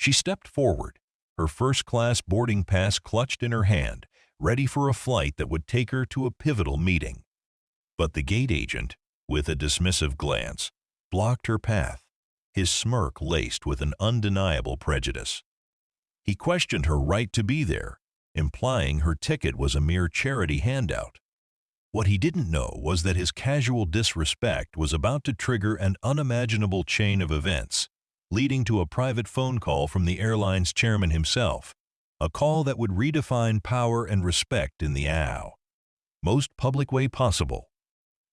She stepped forward, her first-class boarding pass clutched in her hand, ready for a flight that would take her to a pivotal meeting. But the gate agent, with a dismissive glance, blocked her path, his smirk laced with an undeniable prejudice. He questioned her right to be there, implying her ticket was a mere charity handout. What he didn't know was that his casual disrespect was about to trigger an unimaginable chain of events, leading to a private phone call from the airline's chairman himself, a call that would redefine power and respect in the most public way possible.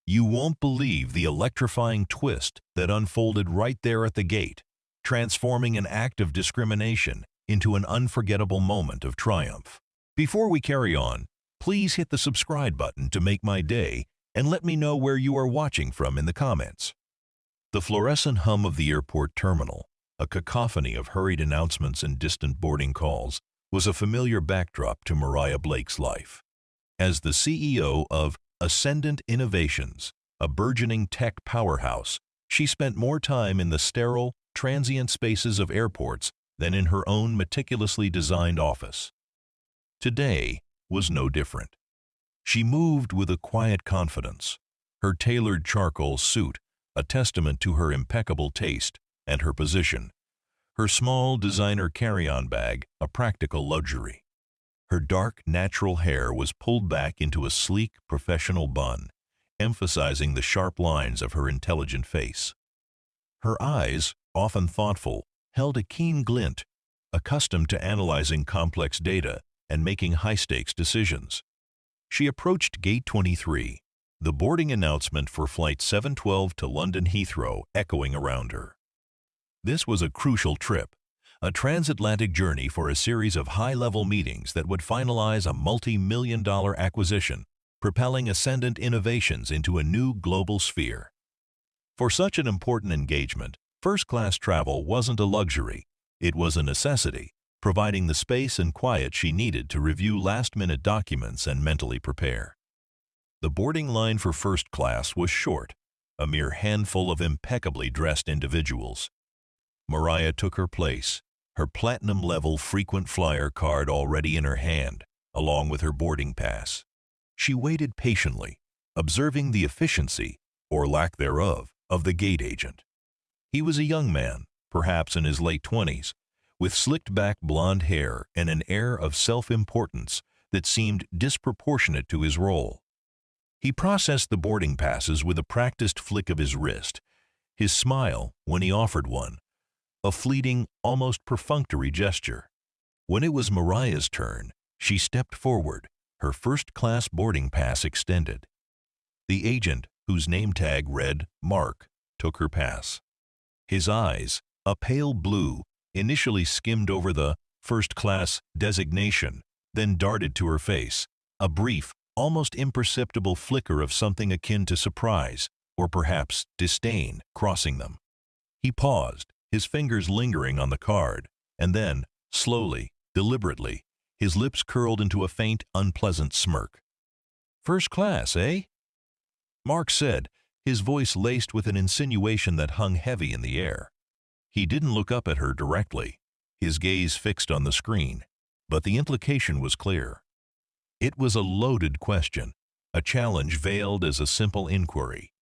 You won't believe the electrifying twist that unfolded right there at the gate, transforming an act of discrimination into an unforgettable moment of triumph. Before we carry on, please hit the subscribe button to make my day and let me know where you are watching from in the comments. The fluorescent hum of the airport terminal, a cacophony of hurried announcements and distant boarding calls, was a familiar backdrop to Mariah Blake's life. As the CEO of Ascendant Innovations, a burgeoning tech powerhouse, she spent more time in the sterile, transient spaces of airports than in her own meticulously designed office. Today was no different. She moved with a quiet confidence, her tailored charcoal suit a testament to her impeccable taste and her position, her small designer carry-on bag a practical luxury. Her dark, natural hair was pulled back into a sleek, professional bun, emphasizing the sharp lines of her intelligent face. Her eyes, often thoughtful, held a keen glint, accustomed to analyzing complex data and making high-stakes decisions. She approached Gate 23, the boarding announcement for Flight 712 to London Heathrow echoing around her. This was a crucial trip, a transatlantic journey for a series of high-level meetings that would finalize a multi-million-dollar acquisition, propelling Ascendant Innovations into a new global sphere. For such an important engagement, first-class travel wasn't a luxury, it was a necessity, providing the space and quiet she needed to review last-minute documents and mentally prepare. The boarding line for first class was short, a mere handful of impeccably dressed individuals. Mariah took her place, her platinum-level frequent flyer card already in her hand, along with her boarding pass. She waited patiently, observing the efficiency, or lack thereof, of the gate agent. He was a young man, perhaps in his late 20s, with slicked-back blonde hair and an air of self-importance that seemed disproportionate to his role. He processed the boarding passes with a practiced flick of his wrist, his smile when he offered one, a fleeting, almost perfunctory gesture. When it was Mariah's turn, she stepped forward, her first-class boarding pass extended. The agent, whose name tag read Mark, took her pass. His eyes, a pale blue, initially skimmed over the first-class designation, then darted to her face, a brief, almost imperceptible flicker of something akin to surprise, or perhaps disdain, crossing them. He paused, his fingers lingering on the card, and then, slowly, deliberately, his lips curled into a faint, unpleasant smirk. "First class, eh?" Mark said, his voice laced with an insinuation that hung heavy in the air. He didn't look up at her directly, his gaze fixed on the screen, but the implication was clear. It was a loaded question, a challenge veiled as a simple inquiry.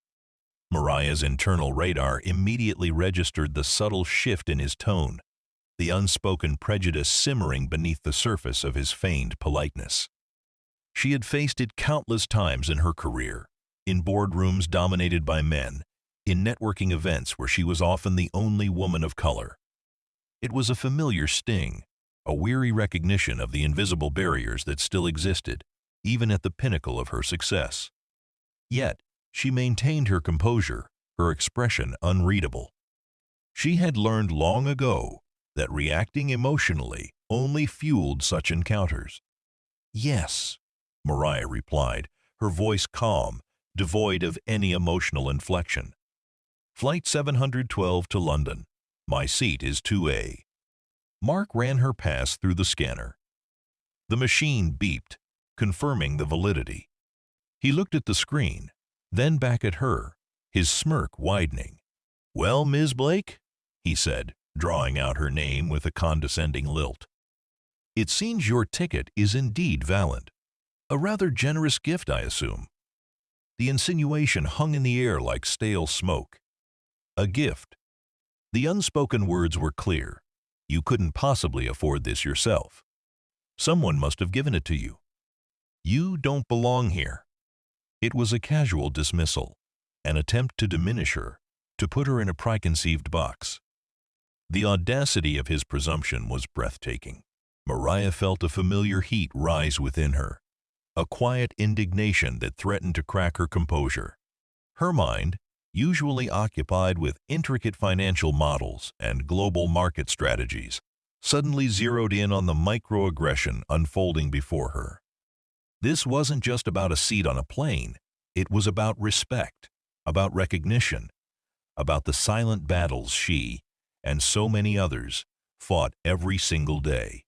Mariah's internal radar immediately registered the subtle shift in his tone, the unspoken prejudice simmering beneath the surface of his feigned politeness. She had faced it countless times in her career, in boardrooms dominated by men, in networking events where she was often the only woman of color. It was a familiar sting, a weary recognition of the invisible barriers that still existed, even at the pinnacle of her success. Yet, she maintained her composure, her expression unreadable. She had learned long ago that reacting emotionally only fueled such encounters. "Yes," Mariah replied, her voice calm, devoid of any emotional inflection. "Flight 712 to London. My seat is 2A. Mark ran her pass through the scanner. The machine beeped, confirming the validity. He looked at the screen, then back at her, his smirk widening. "Well, Ms. Blake," he said, drawing out her name with a condescending lilt. "It seems your ticket is indeed valid. A rather generous gift, I assume." The insinuation hung in the air like stale smoke. A gift. The unspoken words were clear. You couldn't possibly afford this yourself. Someone must have given it to you. You don't belong here. It was a casual dismissal, an attempt to diminish her, to put her in a preconceived box. The audacity of his presumption was breathtaking. Mariah felt a familiar heat rise within her, a quiet indignation that threatened to crack her composure. Her mind, usually occupied with intricate financial models and global market strategies, suddenly zeroed in on the microaggression unfolding before her. This wasn't just about a seat on a plane. It was about respect, about recognition, about the silent battles she, and so many others, fought every single day.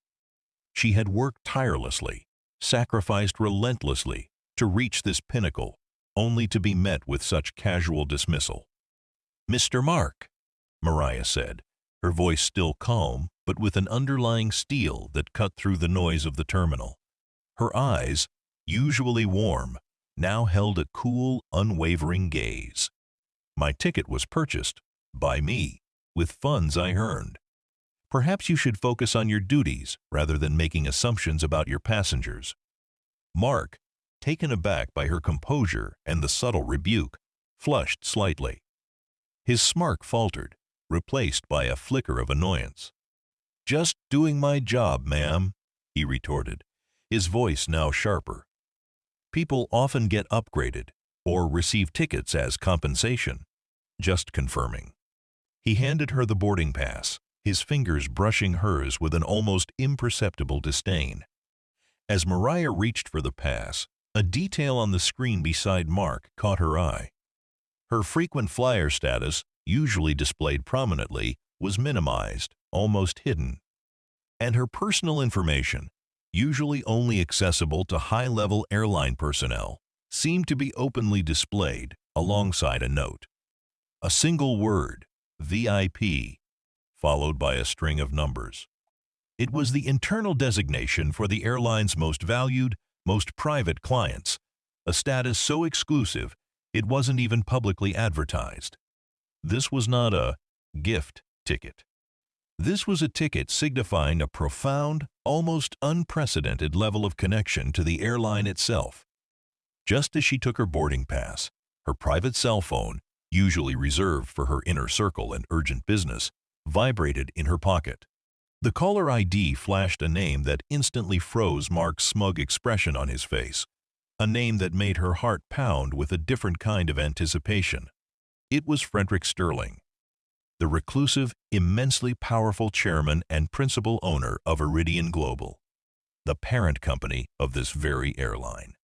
She had worked tirelessly, sacrificed relentlessly to reach this pinnacle, only to be met with such casual dismissal. "Mr. Mark," Mariah said, her voice still calm, but with an underlying steel that cut through the noise of the terminal. Her eyes, usually warm, now held a cool, unwavering gaze. "My ticket was purchased, by me, with funds I earned. Perhaps you should focus on your duties rather than making assumptions about your passengers." Mark, taken aback by her composure and the subtle rebuke, flushed slightly. His smirk faltered, replaced by a flicker of annoyance. "Just doing my job, ma'am," he retorted, his voice now sharper. "People often get upgraded or receive tickets as compensation. Just confirming." He handed her the boarding pass, his fingers brushing hers with an almost imperceptible disdain. As Mariah reached for the pass, a detail on the screen beside Mark caught her eye. Her frequent flyer status, usually displayed prominently, was minimized, almost hidden. And her personal information, usually only accessible to high-level airline personnel, seemed to be openly displayed alongside a note. A single word, VIP, followed by a string of numbers. It was the internal designation for the airline's most valued, most private clients, a status so exclusive it wasn't even publicly advertised. This was not a gift ticket. This was a ticket signifying a profound, almost unprecedented level of connection to the airline itself. Just as she took her boarding pass, her private cell phone, usually reserved for her inner circle and urgent business, vibrated in her pocket. The caller ID flashed a name that instantly froze Mark's smug expression on his face, a name that made her heart pound with a different kind of anticipation. It was Frederick Sterling, the reclusive, immensely powerful chairman and principal owner of Iridian Global, the parent company of this very airline.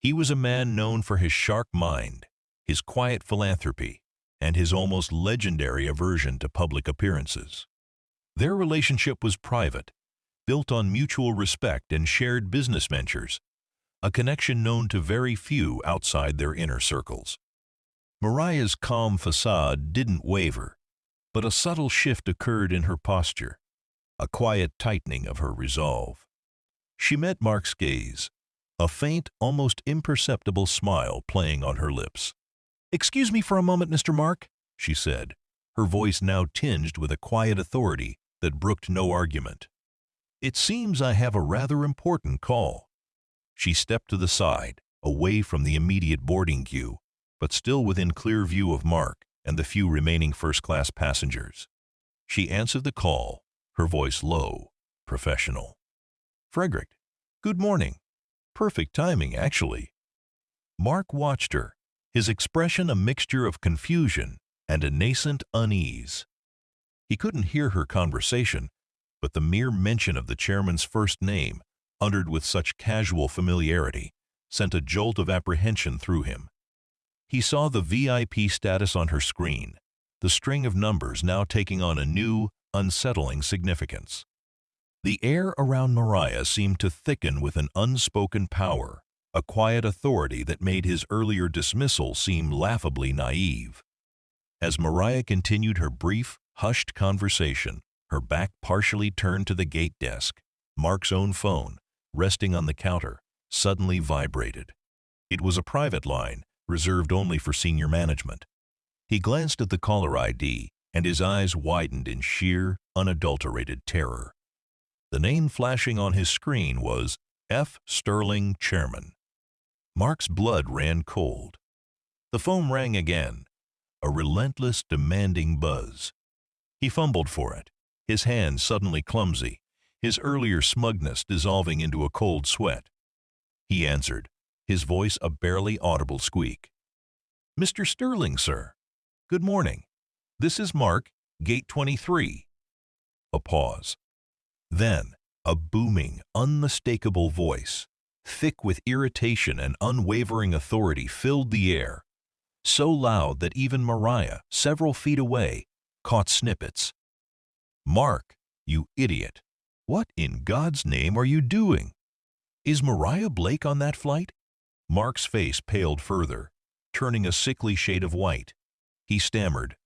He was a man known for his sharp mind, his quiet philanthropy, and his almost legendary aversion to public appearances. Their relationship was private, built on mutual respect and shared business ventures, a connection known to very few outside their inner circles. Mariah's calm facade didn't waver, but a subtle shift occurred in her posture, a quiet tightening of her resolve. She met Mark's gaze, a faint, almost imperceptible smile playing on her lips. "Excuse me for a moment, Mr. Mark," she said, her voice now tinged with a quiet authority that brooked no argument. "It seems I have a rather important call." She stepped to the side, away from the immediate boarding queue, but still within clear view of Mark and the few remaining first-class passengers. She answered the call, her voice low, professional. "Frederick, good morning. Perfect timing, actually." Mark watched her, his expression a mixture of confusion and a nascent unease. He couldn't hear her conversation, but the mere mention of the chairman's first name, uttered with such casual familiarity, sent a jolt of apprehension through him. He saw the VIP status on her screen, the string of numbers now taking on a new, unsettling significance. The air around Mariah seemed to thicken with an unspoken power, a quiet authority that made his earlier dismissal seem laughably naive. As Mariah continued her brief, Hushed conversation, her back partially turned to the gate desk. Mark's own phone, resting on the counter, suddenly vibrated. It was a private line, reserved only for senior management. He glanced at the caller ID, and his eyes widened in sheer, unadulterated terror. The name flashing on his screen was F. Sterling, Chairman. Mark's blood ran cold. The phone rang again, a relentless, demanding buzz. He fumbled for it, his hands suddenly clumsy, his earlier smugness dissolving into a cold sweat. He answered, his voice a barely audible squeak. "Mr. Sterling, sir. Good morning. This is Mark, Gate 23. A pause. Then, a booming, unmistakable voice, thick with irritation and unwavering authority, filled the air, so loud that even Mariah, several feet away, caught snippets. "Mark, you idiot. What in God's name are you doing? Is Mariah Blake on that flight?" Mark's face paled further, turning a sickly shade of white. He stammered,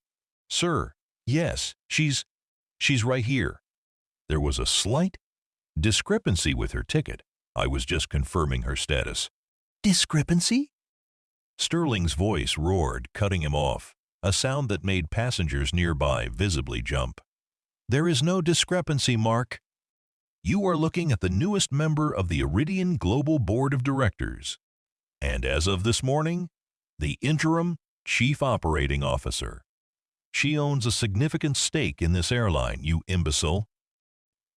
"Sir, yes, she's right here." There was a slight discrepancy with her ticket. I was just confirming her status. "Discrepancy?" Sterling's voice roared, cutting him off, a sound that made passengers nearby visibly jump. "There is no discrepancy, Mark. You are looking at the newest member of the Iridian Global Board of Directors, and as of this morning, the interim Chief Operating Officer. She owns a significant stake in this airline, you imbecile."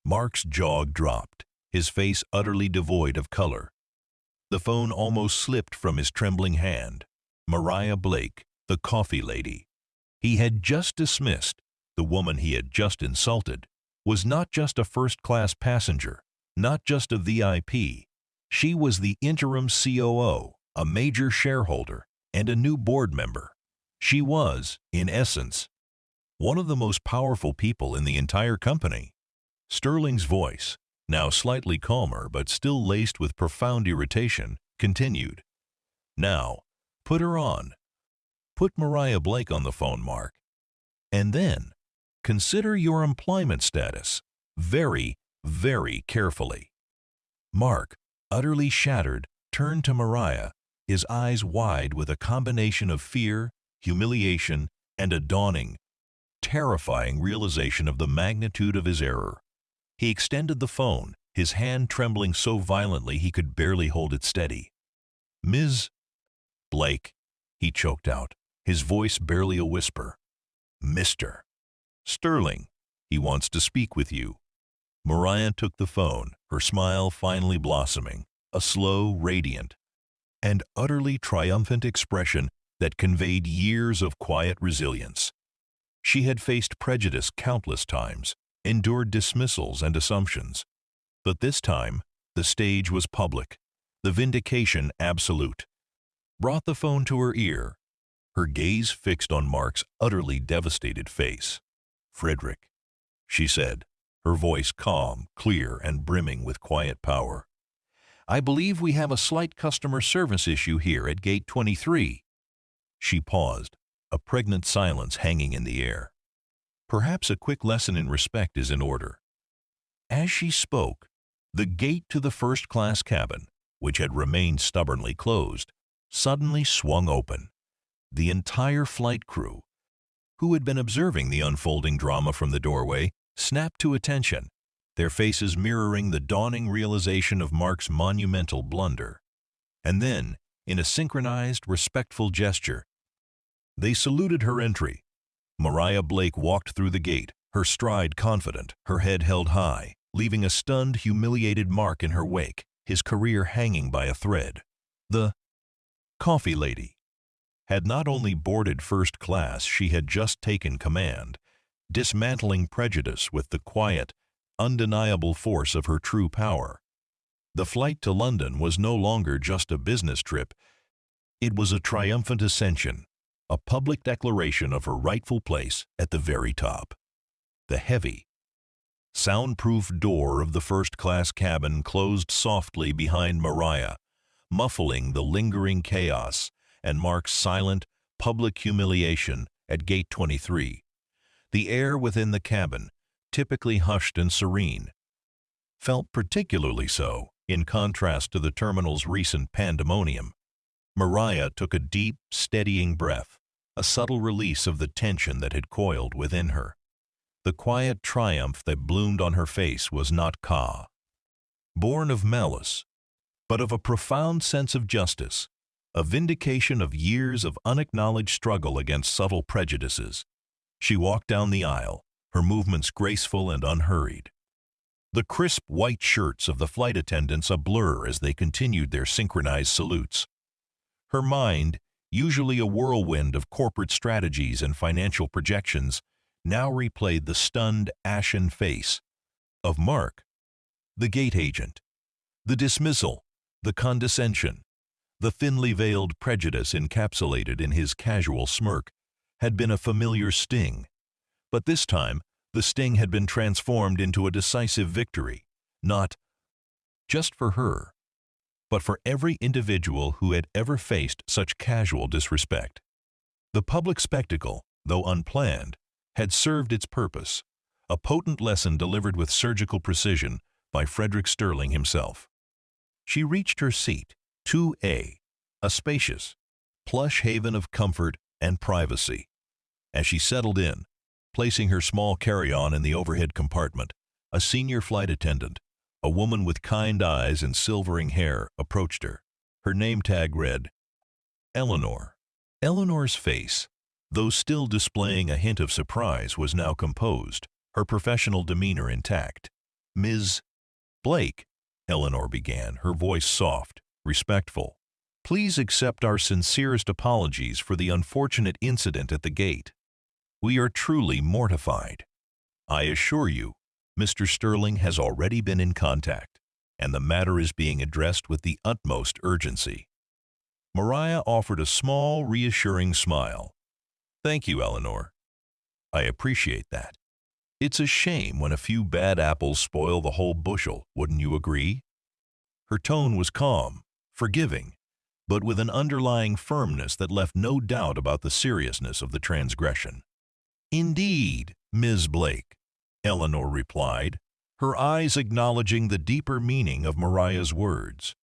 Mark's jaw dropped, his face utterly devoid of color. The phone almost slipped from his trembling hand. Mariah Blake, the coffee lady he had just dismissed, the woman he had just insulted, was not just a first-class passenger, not just a VIP. She was the interim COO, a major shareholder, and a new board member. She was, in essence, one of the most powerful people in the entire company. Sterling's voice, now slightly calmer but still laced with profound irritation, continued. "Now, put her on. Put Mariah Blake on the phone, Mark. And then, consider your employment status very, very carefully." Mark, utterly shattered, turned to Mariah, his eyes wide with a combination of fear, humiliation, and a dawning, terrifying realization of the magnitude of his error. He extended the phone, his hand trembling so violently he could barely hold it steady. "Ms. Blake," he choked out, his voice barely a whisper. "Mr. Sterling, he wants to speak with you." Mariah took the phone, her smile finally blossoming, a slow, radiant, and utterly triumphant expression that conveyed years of quiet resilience. She had faced prejudice countless times, endured dismissals and assumptions. But this time, the stage was public, the vindication absolute. Brought the phone to her ear, her gaze fixed on Mark's utterly devastated face. "Frederick," she said, her voice calm, clear, and brimming with quiet power. "I believe we have a slight customer service issue here at Gate 23. She paused, a pregnant silence hanging in the air. Perhaps a quick lesson in respect is in order. As she spoke, the gate to the first-class cabin, which had remained stubbornly closed, suddenly swung open. The entire flight crew, who had been observing the unfolding drama from the doorway, snapped to attention, their faces mirroring the dawning realization of Mark's monumental blunder. And then, in a synchronized, respectful gesture, they saluted her entry. Mariah Blake walked through the gate, her stride confident, her head held high, leaving a stunned, humiliated Mark in her wake, his career hanging by a thread. The coffee lady had not only boarded first class, she had just taken command, dismantling prejudice with the quiet, undeniable force of her true power. The flight to London was no longer just a business trip. It was a triumphant ascension, a public declaration of her rightful place at the very top. The heavy, soundproof door of the first-class cabin closed softly behind Mariah, muffling the lingering chaos and Mark's silent, public humiliation at Gate 23. The air within the cabin, typically hushed and serene, felt particularly so in contrast to the terminal's recent pandemonium. Mariah took a deep, steadying breath, a subtle release of the tension that had coiled within her. The quiet triumph that bloomed on her face was not born of malice, but of a profound sense of justice, a vindication of years of unacknowledged struggle against subtle prejudices. She walked down the aisle, her movements graceful and unhurried. The crisp white shirts of the flight attendants a blur as they continued their synchronized salutes. Her mind, usually a whirlwind of corporate strategies and financial projections, now replayed the stunned, ashen face of Mark, the gate agent. The dismissal, the condescension, the thinly veiled prejudice encapsulated in his casual smirk had been a familiar sting. But this time, the sting had been transformed into a decisive victory, not just for her, but for every individual who had ever faced such casual disrespect. The public spectacle, though unplanned, had served its purpose, a potent lesson delivered with surgical precision by Frederick Sterling himself. She reached her seat, 2A, a spacious, plush haven of comfort and privacy. As she settled in, placing her small carry-on in the overhead compartment, a senior flight attendant, a woman with kind eyes and silvering hair, approached her. Her name tag read, Eleanor. Eleanor's face, though still displaying a hint of surprise, was now composed, her professional demeanor intact. "Ms. Blake," Eleanor began, her voice soft, respectful. "Please accept our sincerest apologies for the unfortunate incident at the gate. We are truly mortified. I assure you, Mr. Sterling has already been in contact, and the matter is being addressed with the utmost urgency." Mariah offered a small, reassuring smile. "Thank you, Eleanor. I appreciate that. It's a shame when a few bad apples spoil the whole bushel, wouldn't you agree?" Her tone was calm, forgiving, but with an underlying firmness that left no doubt about the seriousness of the transgression. "Indeed, Ms. Blake," Eleanor replied, her eyes acknowledging the deeper meaning of Mariah's words.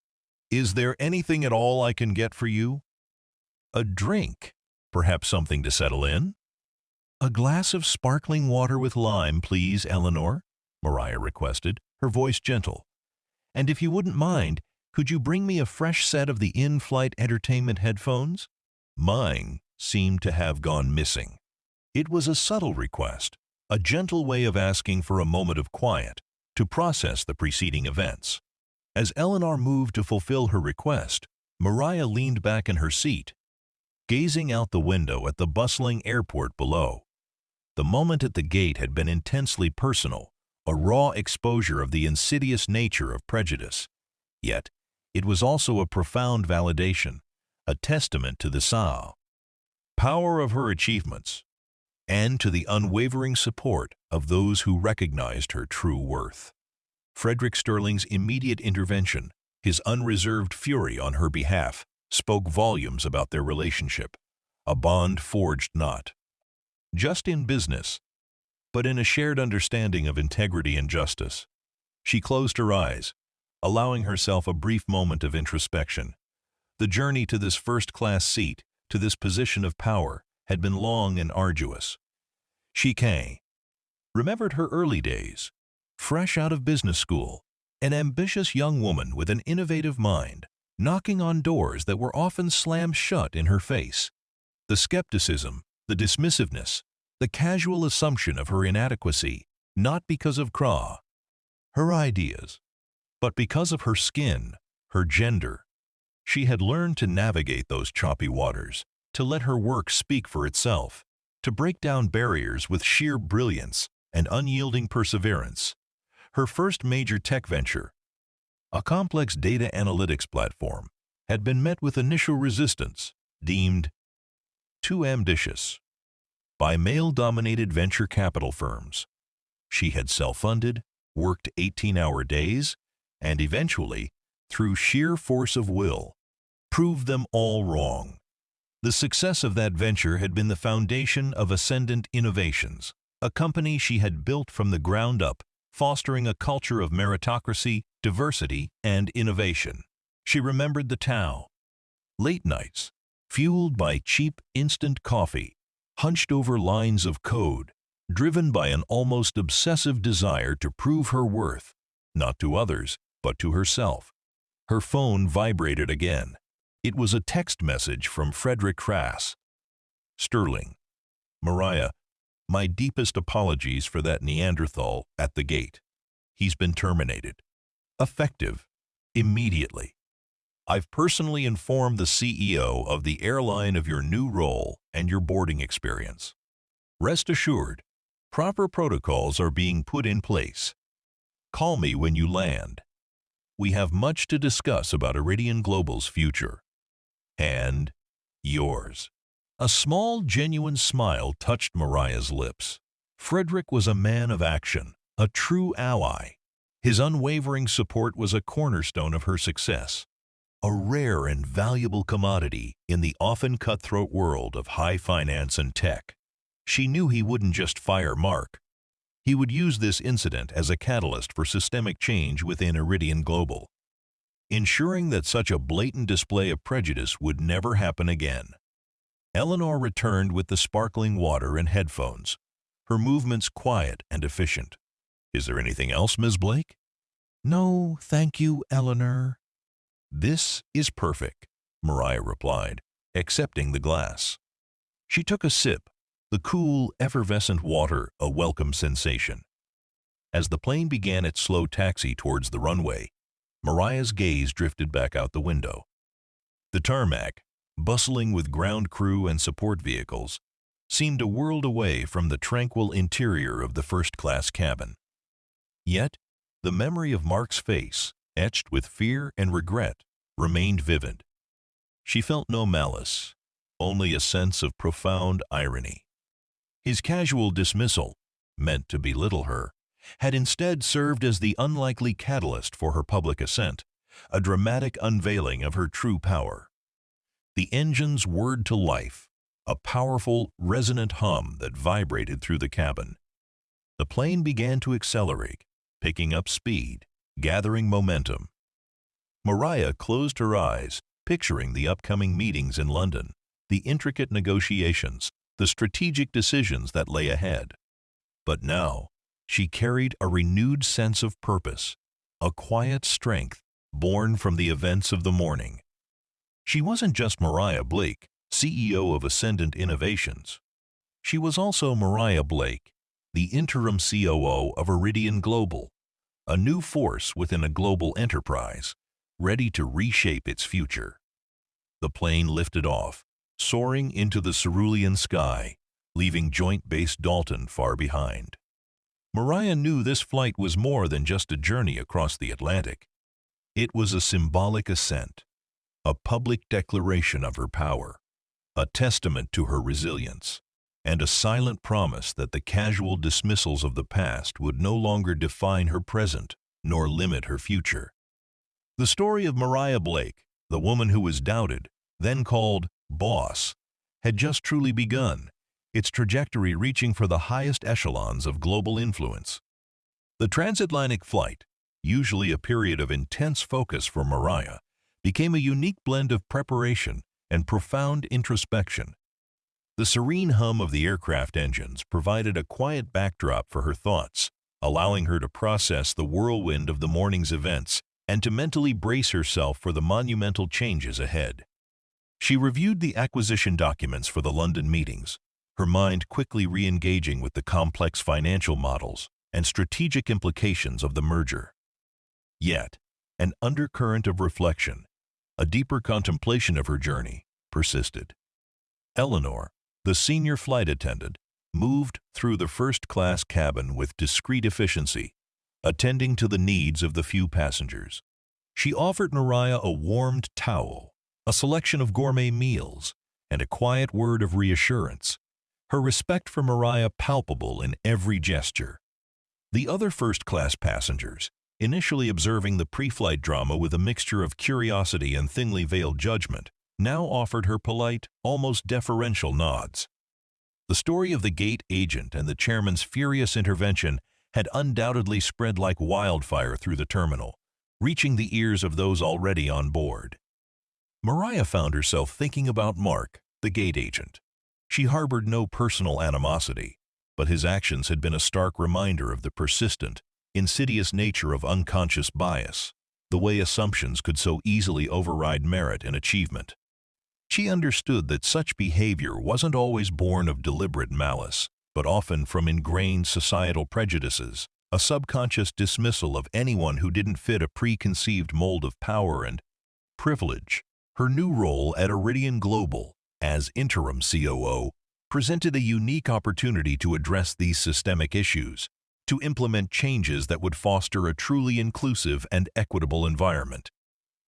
"Is there anything at all I can get for you? A drink? Perhaps something to settle in?" "A glass of sparkling water with lime, please, Eleanor," Mariah requested, her voice gentle. "And if you wouldn't mind, could you bring me a fresh set of the in-flight entertainment headphones?" Mine seemed to have gone missing. It was a subtle request, a gentle way of asking for a moment of quiet to process the preceding events. As Eleanor moved to fulfill her request, Mariah leaned back in her seat, gazing out the window at the bustling airport below. The moment at the gate had been intensely personal, a raw exposure of the insidious nature of prejudice. Yet, it was also a profound validation, a testament to the power of her achievements, and to the unwavering support of those who recognized her true worth. Frederick Sterling's immediate intervention, his unreserved fury on her behalf, spoke volumes about their relationship, a bond forged not just in business, but in a shared understanding of integrity and justice. She closed her eyes, allowing herself a brief moment of introspection. The journey to this first-class seat, to this position of power, had been long and arduous. She remembered her early days, fresh out of business school, an ambitious young woman with an innovative mind, knocking on doors that were often slammed shut in her face. The skepticism, the dismissiveness, the casual assumption of her inadequacy, not because of her ideas, but because of her skin, her gender. She had learned to navigate those choppy waters, to let her work speak for itself, to break down barriers with sheer brilliance and unyielding perseverance. Her first major tech venture, a complex data analytics platform, had been met with initial resistance, deemed too ambitious by male-dominated venture capital firms. She had self-funded, worked 18-hour days, and eventually, through sheer force of will, proved them all wrong. The success of that venture had been the foundation of Ascendant Innovations, a company she had built from the ground up, fostering a culture of meritocracy, diversity, and innovation. She remembered the Tao. Late nights, fueled by cheap instant coffee, hunched over lines of code, driven by an almost obsessive desire to prove her worth, not to others, but to herself. Her phone vibrated again. It was a text message from Frederick Crass. Sterling. Mariah, my deepest apologies for that Neanderthal at the gate. He's been terminated. Effective. Immediately. I've personally informed the CEO of the airline of your new role and your boarding experience. Rest assured, proper protocols are being put in place. Call me when you land. We have much to discuss about Iridian Global's future. And yours. A small, genuine smile touched Mariah's lips. Frederick was a man of action, a true ally. His unwavering support was a cornerstone of her success, a rare and valuable commodity in the often cutthroat world of high finance and tech. She knew he wouldn't just fire Mark. He would use this incident as a catalyst for systemic change within Iridian Global, ensuring that such a blatant display of prejudice would never happen again. Eleanor returned with the sparkling water and headphones, her movements quiet and efficient. Is there anything else, Ms. Blake? No, thank you, Eleanor. This is perfect, Mariah replied, accepting the glass. She took a sip, the cool, effervescent water a welcome sensation. As the plane began its slow taxi towards the runway, Mariah's gaze drifted back out the window. The tarmac, bustling with ground crew and support vehicles, seemed a world away from the tranquil interior of the first-class cabin. Yet, the memory of Mark's face, etched with fear and regret, remained vivid. She felt no malice, only a sense of profound irony. His casual dismissal, meant to belittle her, had instead served as the unlikely catalyst for her public ascent, a dramatic unveiling of her true power. The engines whirred to life, a powerful, resonant hum that vibrated through the cabin. The plane began to accelerate, picking up speed, gathering momentum. Mariah closed her eyes, picturing the upcoming meetings in London, the intricate negotiations, the strategic decisions that lay ahead. But now, she carried a renewed sense of purpose, a quiet strength born from the events of the morning. She wasn't just Mariah Blake, CEO of Ascendant Innovations. She was also Mariah Blake, the interim COO of Iridian Global, a new force within a global enterprise, ready to reshape its future. The plane lifted off, soaring into the cerulean sky, leaving Joint Base Dalton far behind. Mariah knew this flight was more than just a journey across the Atlantic. It was a symbolic ascent, a public declaration of her power, a testament to her resilience, and a silent promise that the casual dismissals of the past would no longer define her present nor limit her future. The story of Mariah Blake, the woman who was doubted, then called boss, had just truly begun, its trajectory reaching for the highest echelons of global influence. The transatlantic flight, usually a period of intense focus for Mariah, became a unique blend of preparation and profound introspection. The serene hum of the aircraft engines provided a quiet backdrop for her thoughts, allowing her to process the whirlwind of the morning's events and to mentally brace herself for the monumental changes ahead. She reviewed the acquisition documents for the London meetings, her mind quickly re-engaging with the complex financial models and strategic implications of the merger. Yet, an undercurrent of reflection, a deeper contemplation of her journey, persisted. Eleanor, the senior flight attendant, moved through the first-class cabin with discreet efficiency, attending to the needs of the few passengers. She offered Mariah a warmed towel, a selection of gourmet meals, and a quiet word of reassurance, her respect for Mariah palpable in every gesture. The other first-class passengers, initially observing the pre-flight drama with a mixture of curiosity and thinly veiled judgment, now offered her polite, almost deferential nods. The story of the gate agent and the chairman's furious intervention had undoubtedly spread like wildfire through the terminal, reaching the ears of those already on board. Mariah found herself thinking about Mark, the gate agent. She harbored no personal animosity, but his actions had been a stark reminder of the persistent, insidious nature of unconscious bias, the way assumptions could so easily override merit and achievement. She understood that such behavior wasn't always born of deliberate malice, but often from ingrained societal prejudices, a subconscious dismissal of anyone who didn't fit a preconceived mold of power and privilege. Her new role at Iridian Global, as interim COO, presented a unique opportunity to address these systemic issues, to implement changes that would foster a truly inclusive and equitable environment.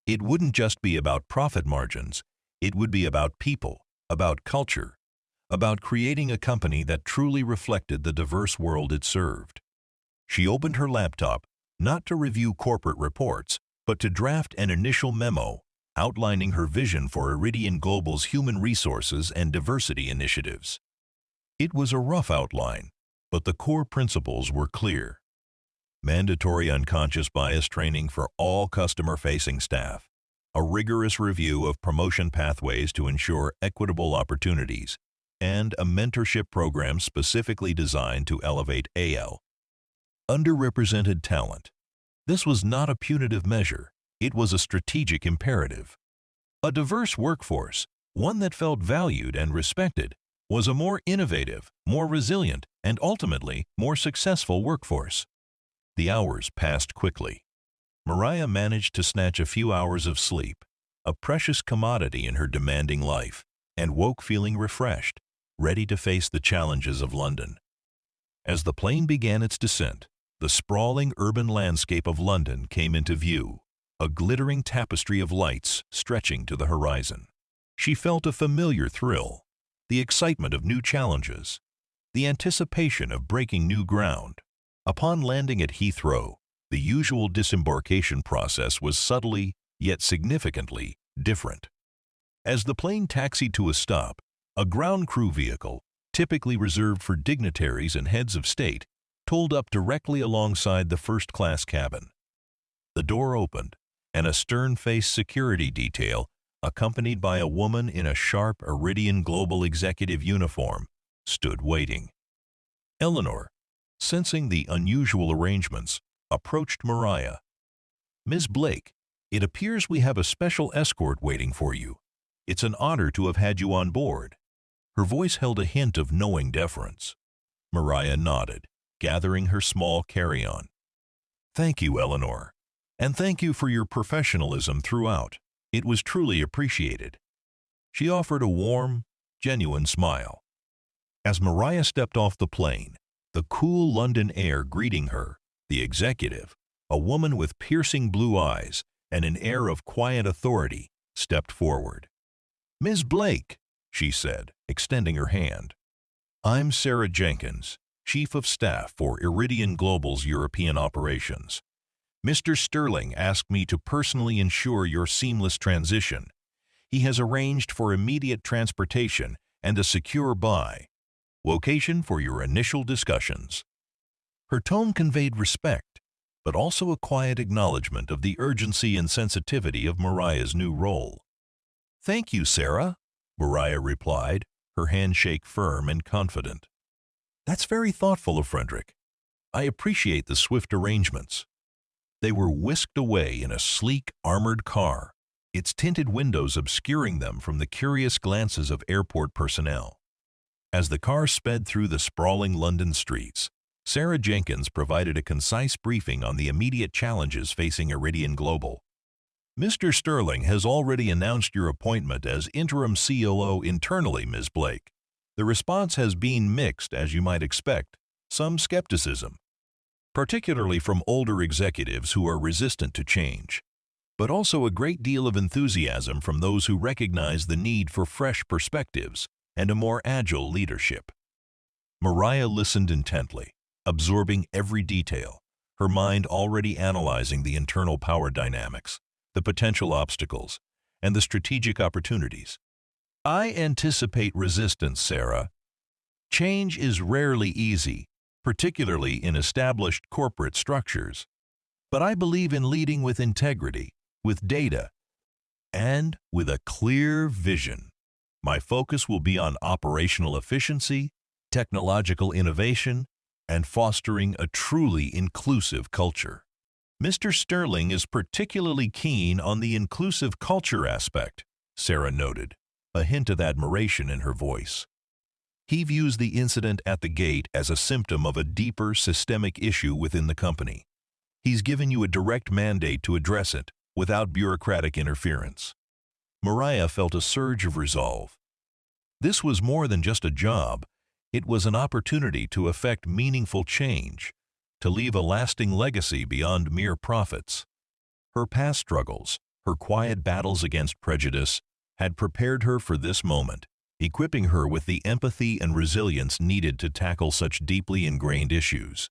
It wouldn't just be about profit margins. It would be about people, about culture, about creating a company that truly reflected the diverse world it served. She opened her laptop, not to review corporate reports, but to draft an initial memo outlining her vision for Iridian Global's human resources and diversity initiatives. It was a rough outline, but the core principles were clear. Mandatory unconscious bias training for all customer-facing staff, a rigorous review of promotion pathways to ensure equitable opportunities, and a mentorship program specifically designed to elevate underrepresented talent. This was not a punitive measure, it was a strategic imperative. A diverse workforce, one that felt valued and respected, was a more innovative, more resilient, and ultimately more successful workforce. The hours passed quickly. Mariah managed to snatch a few hours of sleep, a precious commodity in her demanding life, and woke feeling refreshed, ready to face the challenges of London. As the plane began its descent, the sprawling urban landscape of London came into view, a glittering tapestry of lights stretching to the horizon. She felt a familiar thrill, the excitement of new challenges, the anticipation of breaking new ground. Upon landing at Heathrow, the usual disembarkation process was subtly, yet significantly, different. As the plane taxied to a stop, a ground crew vehicle, typically reserved for dignitaries and heads of state, pulled up directly alongside the first-class cabin. The door opened, and a stern-faced security detail, accompanied by a woman in a sharp Iridian Global executive uniform, stood waiting. Eleanor, sensing the unusual arrangements, approached Mariah. "Ms. Blake, it appears we have a special escort waiting for you. It's an honor to have had you on board." Her voice held a hint of knowing deference. Mariah nodded, gathering her small carry-on. "Thank you, Eleanor, and thank you for your professionalism throughout. It was truly appreciated." She offered a warm, genuine smile. As Mariah stepped off the plane, the cool London air greeting her, the executive, a woman with piercing blue eyes and an air of quiet authority, stepped forward. "Ms. Blake," she said, extending her hand. "I'm Sarah Jenkins, Chief of Staff for Iridian Global's European operations. Mr. Sterling asked me to personally ensure your seamless transition. He has arranged for immediate transportation and a secure location for your initial discussions." Her tone conveyed respect, but also a quiet acknowledgement of the urgency and sensitivity of Mariah's new role. "Thank you, Sarah," Mariah replied, her handshake firm and confident. "That's very thoughtful of Frederick. I appreciate the swift arrangements." They were whisked away in a sleek, armored car, its tinted windows obscuring them from the curious glances of airport personnel. As the car sped through the sprawling London streets, Sarah Jenkins provided a concise briefing on the immediate challenges facing Iridian Global. "Mr. Sterling has already announced your appointment as interim COO internally, Ms. Blake. The response has been mixed, as you might expect, some skepticism, particularly from older executives who are resistant to change, but also a great deal of enthusiasm from those who recognize the need for fresh perspectives and a more agile leadership." Mariah listened intently, absorbing every detail, her mind already analyzing the internal power dynamics, the potential obstacles, and the strategic opportunities. "I anticipate resistance, Sarah. Change is rarely easy, particularly in established corporate structures. But I believe in leading with integrity, with data, and with a clear vision. My focus will be on operational efficiency, technological innovation, and fostering a truly inclusive culture. Mr. Sterling is particularly keen on the inclusive culture aspect, Sarah noted, a hint of admiration in her voice. He views the incident at the gate as a symptom of a deeper systemic issue within the company. He's given you a direct mandate to address it without bureaucratic interference. Mariah felt a surge of resolve. This was more than just a job. It was an opportunity to effect meaningful change, to leave a lasting legacy beyond mere profits. Her past struggles, her quiet battles against prejudice, had prepared her for this moment, equipping her with the empathy and resilience needed to tackle such deeply ingrained issues.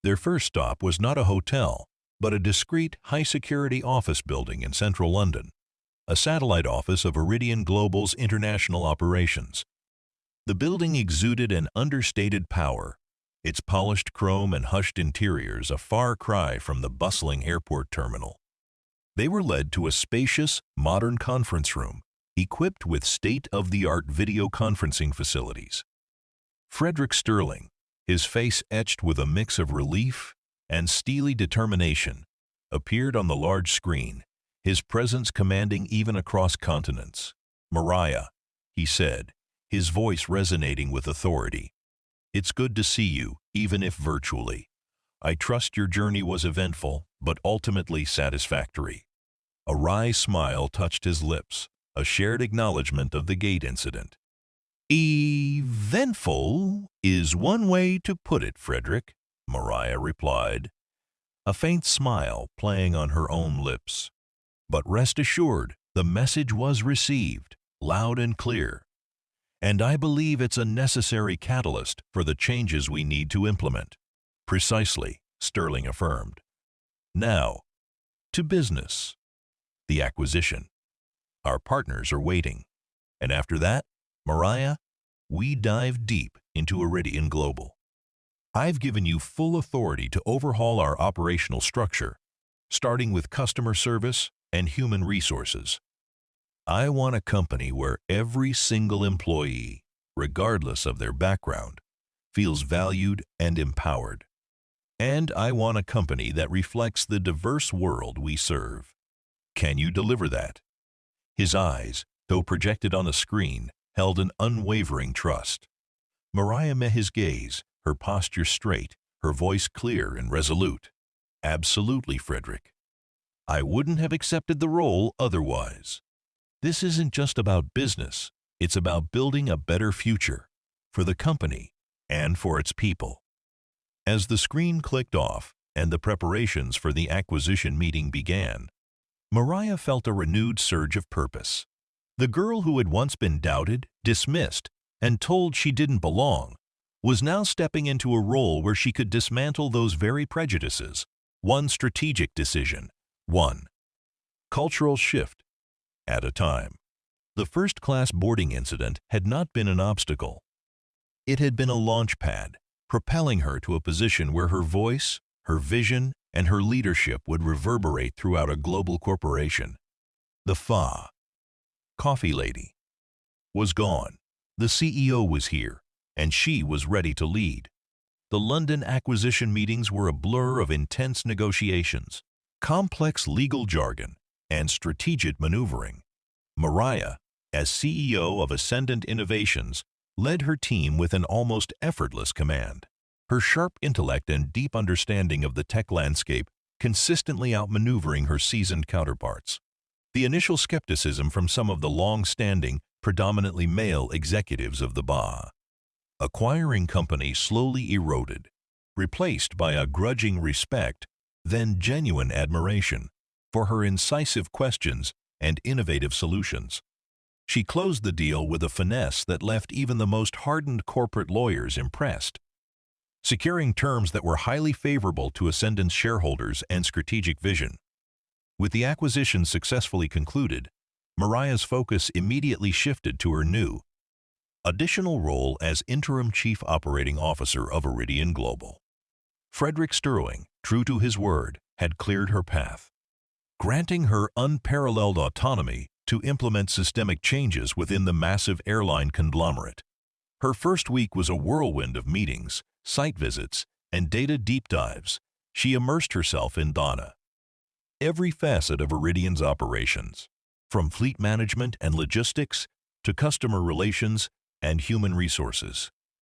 Their first stop was not a hotel, but a discreet, high-security office building in central London, a satellite office of Iridian Global's international operations. The building exuded an understated power, its polished chrome and hushed interiors a far cry from the bustling airport terminal. They were led to a spacious, modern conference room, equipped with state-of-the-art video conferencing facilities. Frederick Sterling, his face etched with a mix of relief and steely determination, appeared on the large screen, his presence commanding even across continents. "Mariah," he said, his voice resonating with authority. "It's good to see you, even if virtually. I trust your journey was eventful, but ultimately satisfactory." A wry smile touched his lips, a shared acknowledgement of the gate incident. "Eventful is one way to put it, Frederick," Mariah replied, a faint smile playing on her own lips. "But rest assured, the message was received, loud and clear. And I believe it's a necessary catalyst for the changes we need to implement." "Precisely," Sterling affirmed. "Now, to business. The acquisition. Our partners are waiting. And after that, Mariah, we dive deep into Iridian Global. I've given you full authority to overhaul our operational structure, starting with customer service and human resources. I want a company where every single employee, regardless of their background, feels valued and empowered. And I want a company that reflects the diverse world we serve. Can you deliver that?" His eyes, though projected on a screen, held an unwavering trust. Mariah met his gaze, her posture straight, her voice clear and resolute. "Absolutely, Frederick. I wouldn't have accepted the role otherwise. This isn't just about business, it's about building a better future for the company and for its people." As the screen clicked off and the preparations for the acquisition meeting began, Mariah felt a renewed surge of purpose. The girl who had once been doubted, dismissed, and told she didn't belong was now stepping into a role where she could dismantle those very prejudices, one strategic decision, one cultural shift at a time. The first-class boarding incident had not been an obstacle. It had been a launch pad, propelling her to a position where her voice, her vision, and her leadership would reverberate throughout a global corporation. The coffee lady was gone. The CEO was here, and she was ready to lead. The London acquisition meetings were a blur of intense negotiations, complex legal jargon, and strategic maneuvering. Mariah, as CEO of Ascendant Innovations, led her team with an almost effortless command. Her sharp intellect and deep understanding of the tech landscape consistently outmaneuvering her seasoned counterparts. The initial skepticism from some of the long-standing, predominantly male executives of the acquiring company slowly eroded, replaced by a grudging respect, then genuine admiration, for her incisive questions and innovative solutions. She closed the deal with a finesse that left even the most hardened corporate lawyers impressed, securing terms that were highly favorable to Ascendant's shareholders and strategic vision. With the acquisition successfully concluded, Mariah's focus immediately shifted to her new Additional role as Interim Chief Operating Officer of Iridian Global. Frederick Sterling, true to his word, had cleared her path, granting her unparalleled autonomy to implement systemic changes within the massive airline conglomerate. Her first week was a whirlwind of meetings, site visits, and data deep dives. She immersed herself in data. Every facet of Iridian's operations, from fleet management and logistics to customer relations and human resources.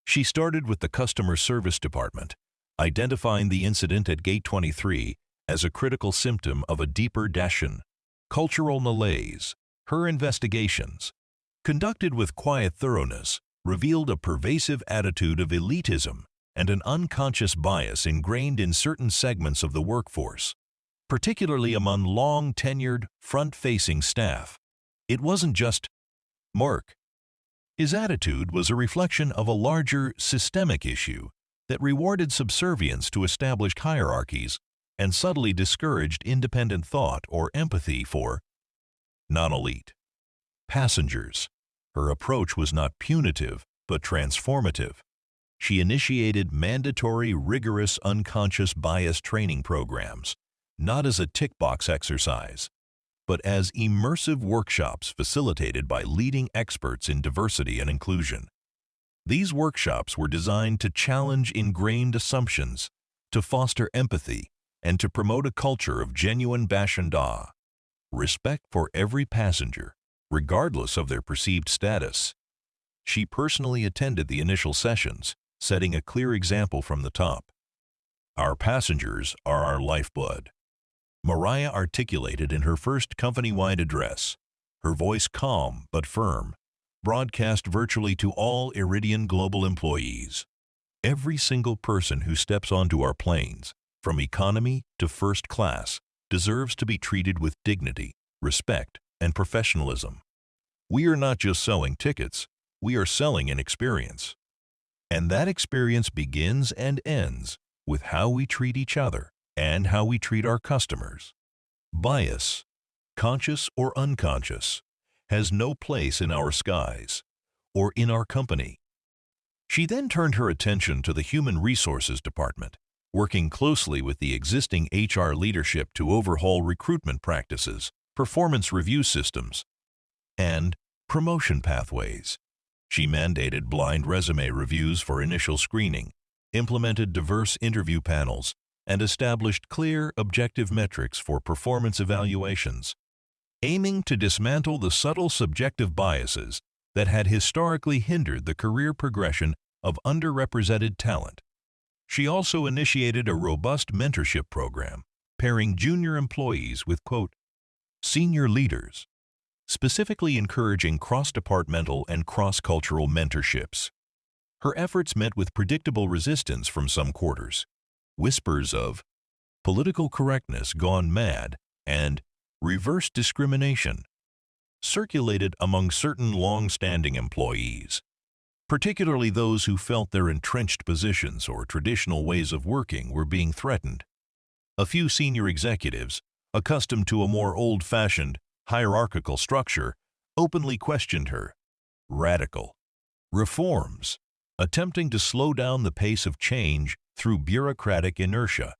She started with the customer service department, identifying the incident at Gate 23 as a critical symptom of a deeper Dacian cultural malaise. Her investigations, conducted with quiet thoroughness, revealed a pervasive attitude of elitism and an unconscious bias ingrained in certain segments of the workforce, particularly among long-tenured, front-facing staff. It wasn't just Mark. His attitude was a reflection of a larger systemic issue that rewarded subservience to established hierarchies and subtly discouraged independent thought or empathy for non-elite passengers. Her approach was not punitive, but transformative. She initiated mandatory, rigorous, unconscious bias training programs, not as a tick-box exercise, but as immersive workshops facilitated by leading experts in diversity and inclusion. These workshops were designed to challenge ingrained assumptions, to foster empathy, and to promote a culture of genuine bashanda, respect for every passenger, regardless of their perceived status. She personally attended the initial sessions, setting a clear example from the top. Our passengers are our lifeblood, Mariah articulated in her first company-wide address, her voice calm but firm, broadcast virtually to all Iridian Global employees. Every single person who steps onto our planes, from economy to first class, deserves to be treated with dignity, respect, and professionalism. We are not just selling tickets, we are selling an experience. And that experience begins and ends with how we treat each other and how we treat our customers. Bias, conscious or unconscious, has no place in our skies or in our company. She then turned her attention to the Human Resources Department, working closely with the existing HR leadership to overhaul recruitment practices, performance review systems, and promotion pathways. She mandated blind resume reviews for initial screening, implemented diverse interview panels, and established clear, objective metrics for performance evaluations, aiming to dismantle the subtle subjective biases that had historically hindered the career progression of underrepresented talent. She also initiated a robust mentorship program, pairing junior employees with, quote, senior leaders, specifically encouraging cross-departmental and cross-cultural mentorships. Her efforts met with predictable resistance from some quarters. Whispers of political correctness gone mad and reverse discrimination circulated among certain long-standing employees, particularly those who felt their entrenched positions or traditional ways of working were being threatened. A few senior executives, accustomed to a more old-fashioned, hierarchical structure, openly questioned her radical reforms, attempting to slow down the pace of change through bureaucratic inertia.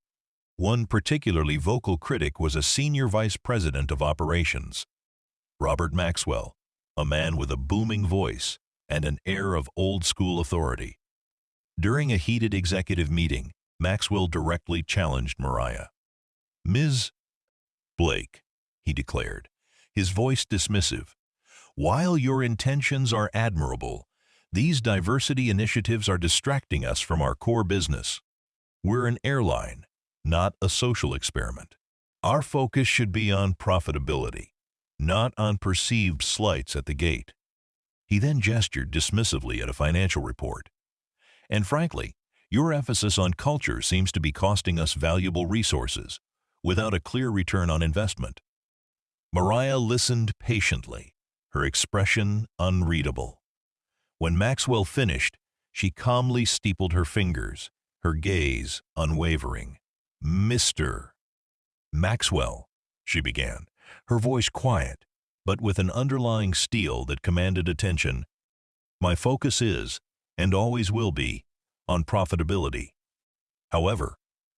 One particularly vocal critic was a senior vice president of operations, Robert Maxwell, a man with a booming voice and an air of old-school authority. During a heated executive meeting, Maxwell directly challenged Mariah. "Ms. Blake," he declared, his voice dismissive, "while your intentions are admirable, these diversity initiatives are distracting us from our core business. We're an airline, not a social experiment. Our focus should be on profitability, not on perceived slights at the gate." He then gestured dismissively at a financial report. "And frankly, your emphasis on culture seems to be costing us valuable resources, without a clear return on investment." Mariah listened patiently, her expression unreadable. When Maxwell finished, she calmly steepled her fingers, her gaze unwavering. "Mr. Maxwell," she began, her voice quiet, but with an underlying steel that commanded attention. My focus is, and always will be, on profitability. However,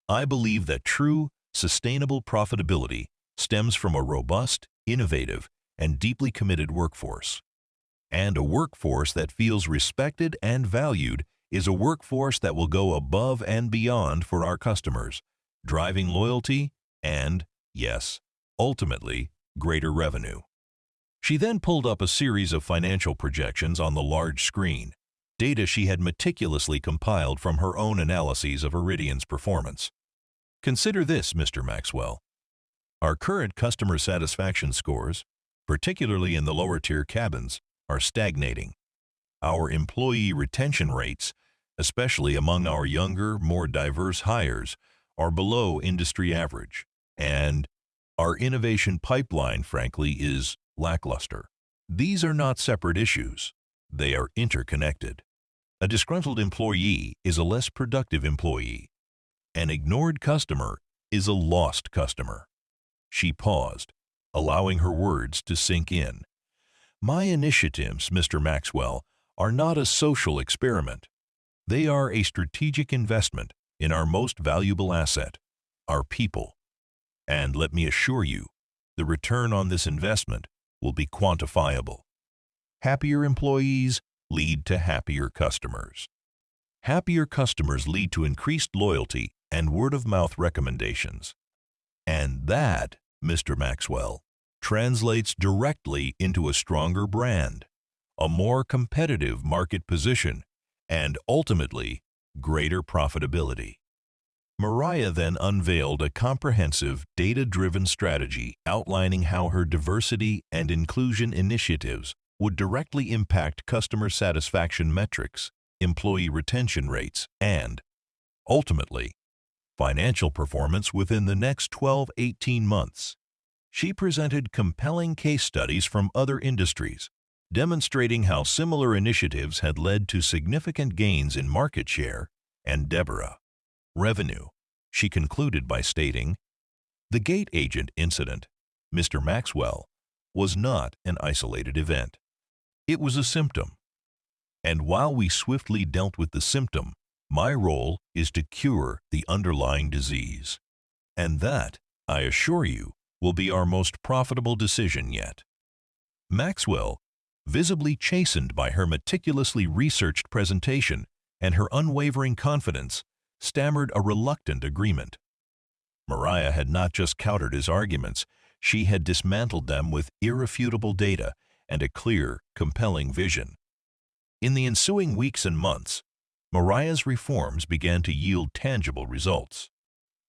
I believe that true, sustainable profitability stems from a robust, innovative, and deeply committed workforce. And a workforce that feels respected and valued is a workforce that will go above and beyond for our customers, driving loyalty and, yes, ultimately, greater revenue. She then pulled up a series of financial projections on the large screen, data she had meticulously compiled from her own analyses of Iridian's performance. Consider this, Mr. Maxwell. Our current customer satisfaction scores, particularly in the lower-tier cabins, are stagnating. Our employee retention rates, especially among our younger, more diverse hires, are below industry average, and our innovation pipeline, frankly, is lackluster. These are not separate issues. They are interconnected. A disgruntled employee is a less productive employee. An ignored customer is a lost customer. She paused, allowing her words to sink in. My initiatives, Mr. Maxwell, are not a social experiment. They are a strategic investment in our most valuable asset, our people. And let me assure you, the return on this investment will be quantifiable. Happier employees lead to happier customers. Happier customers lead to increased loyalty and word-of-mouth recommendations. And that, Mr. Maxwell, translates directly into a stronger brand, a more competitive market position, and ultimately, greater profitability. Mariah then unveiled a comprehensive, data-driven strategy outlining how her diversity and inclusion initiatives would directly impact customer satisfaction metrics, employee retention rates, and, ultimately, financial performance within the next 12-18 months. She presented compelling case studies from other industries, demonstrating how similar initiatives had led to significant gains in market share and revenue. She concluded by stating, "The gate agent incident, Mr. Maxwell, was not an isolated event. It was a symptom. And while we swiftly dealt with the symptom, my role is to cure the underlying disease. And that, I assure you, will be our most profitable decision yet." Maxwell, visibly chastened by her meticulously researched presentation and her unwavering confidence, stammered a reluctant agreement. Mariah had not just countered his arguments, she had dismantled them with irrefutable data and a clear, compelling vision. In the ensuing weeks and months, Mariah's reforms began to yield tangible results.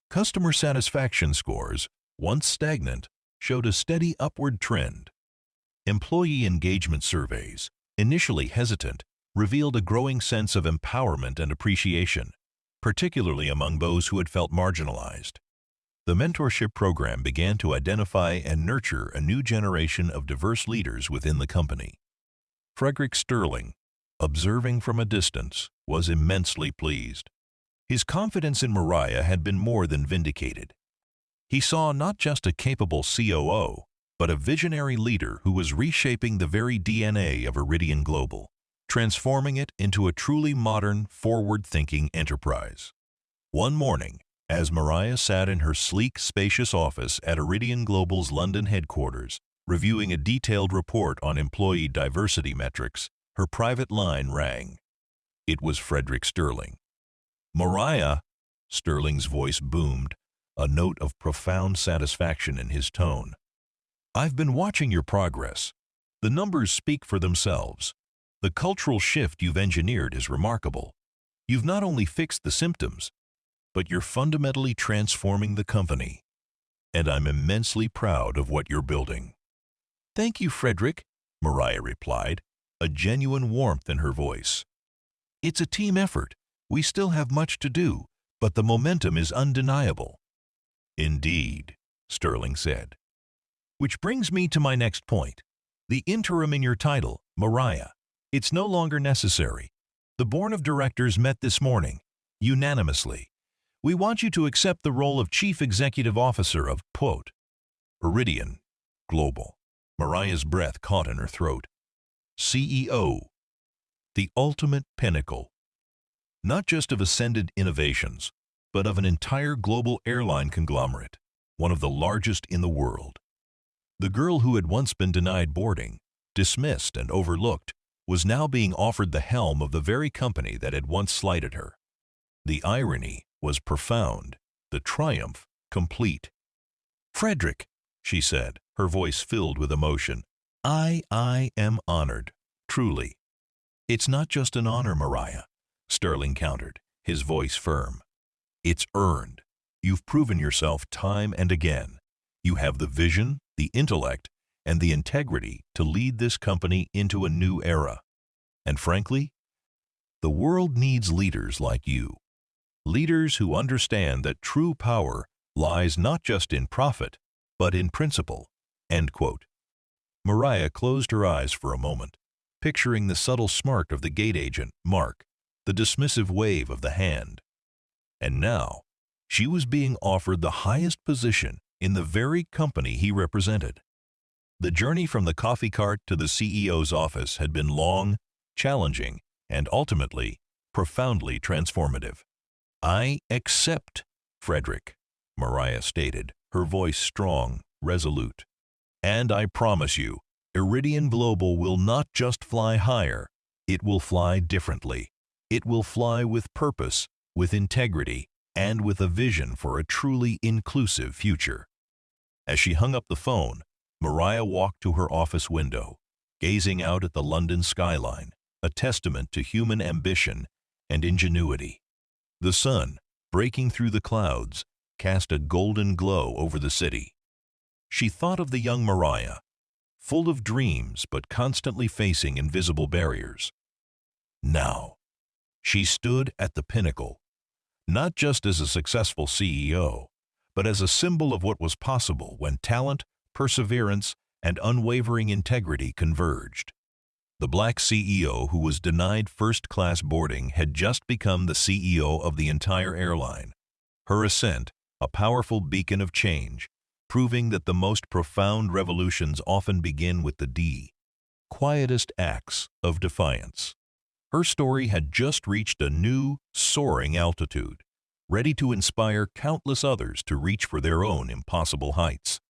Customer satisfaction scores, once stagnant, showed a steady upward trend. Employee engagement surveys, initially hesitant, revealed a growing sense of empowerment and appreciation, particularly among those who had felt marginalized. The mentorship program began to identify and nurture a new generation of diverse leaders within the company. Frederick Sterling, observing from a distance, was immensely pleased. His confidence in Mariah had been more than vindicated. He saw not just a capable COO, but a visionary leader who was reshaping the very DNA of Iridian Global, transforming it into a truly modern, forward-thinking enterprise. One morning, as Mariah sat in her sleek, spacious office at Iridian Global's London headquarters, reviewing a detailed report on employee diversity metrics, her private line rang. It was Frederick Sterling. "Mariah," Sterling's voice boomed, a note of profound satisfaction in his tone. "I've been watching your progress. The numbers speak for themselves. The cultural shift you've engineered is remarkable. You've not only fixed the symptoms, but you're fundamentally transforming the company. And I'm immensely proud of what you're building." "Thank you, Frederick," Mariah replied, a genuine warmth in her voice. "It's a team effort. We still have much to do, but the momentum is undeniable." "Indeed," Sterling said. "Which brings me to my next point. The interim in your title, Mariah. It's no longer necessary. The board of directors met this morning, unanimously. We want you to accept the role of Chief Executive Officer of, Iridian Global." Mariah's breath caught in her throat. CEO. the ultimate pinnacle, not just of ascended innovations, but of an entire global airline conglomerate, one of the largest in the world. The girl who had once been denied boarding, dismissed and overlooked, was now being offered the helm of the very company that had once slighted her. The irony was profound, the triumph complete. "Frederick," she said, her voice filled with emotion, I am honored, truly." "It's not just an honor, Mariah," Sterling countered, his voice firm. "It's earned. You've proven yourself time and again. You have the vision, the intellect, and the integrity to lead this company into a new era. And frankly, the world needs leaders like you. Leaders who understand that true power lies not just in profit, but in principle." End quote. Mariah closed her eyes for a moment, picturing the subtle smirk of the gate agent, Mark, the dismissive wave of the hand. And now, she was being offered the highest position in the very company he represented. The journey from the coffee cart to the CEO's office had been long, challenging, and ultimately profoundly transformative. "I accept, Frederick," Mariah stated, her voice strong, resolute. "And I promise you, Iridian Global will not just fly higher, it will fly differently. It will fly with purpose, with integrity, and with a vision for a truly inclusive future." As she hung up the phone, Mariah walked to her office window, gazing out at the London skyline, a testament to human ambition and ingenuity. The sun, breaking through the clouds, cast a golden glow over the city. She thought of the young Mariah, full of dreams but constantly facing invisible barriers. Now, she stood at the pinnacle, not just as a successful CEO, but as a symbol of what was possible when talent, perseverance, and unwavering integrity converged. The black CEO who was denied first-class boarding had just become the CEO of the entire airline. Her ascent, a powerful beacon of change, proving that the most profound revolutions often begin with the quietest acts of defiance. Her story had just reached a new, soaring altitude, ready to inspire countless others to reach for their own impossible heights.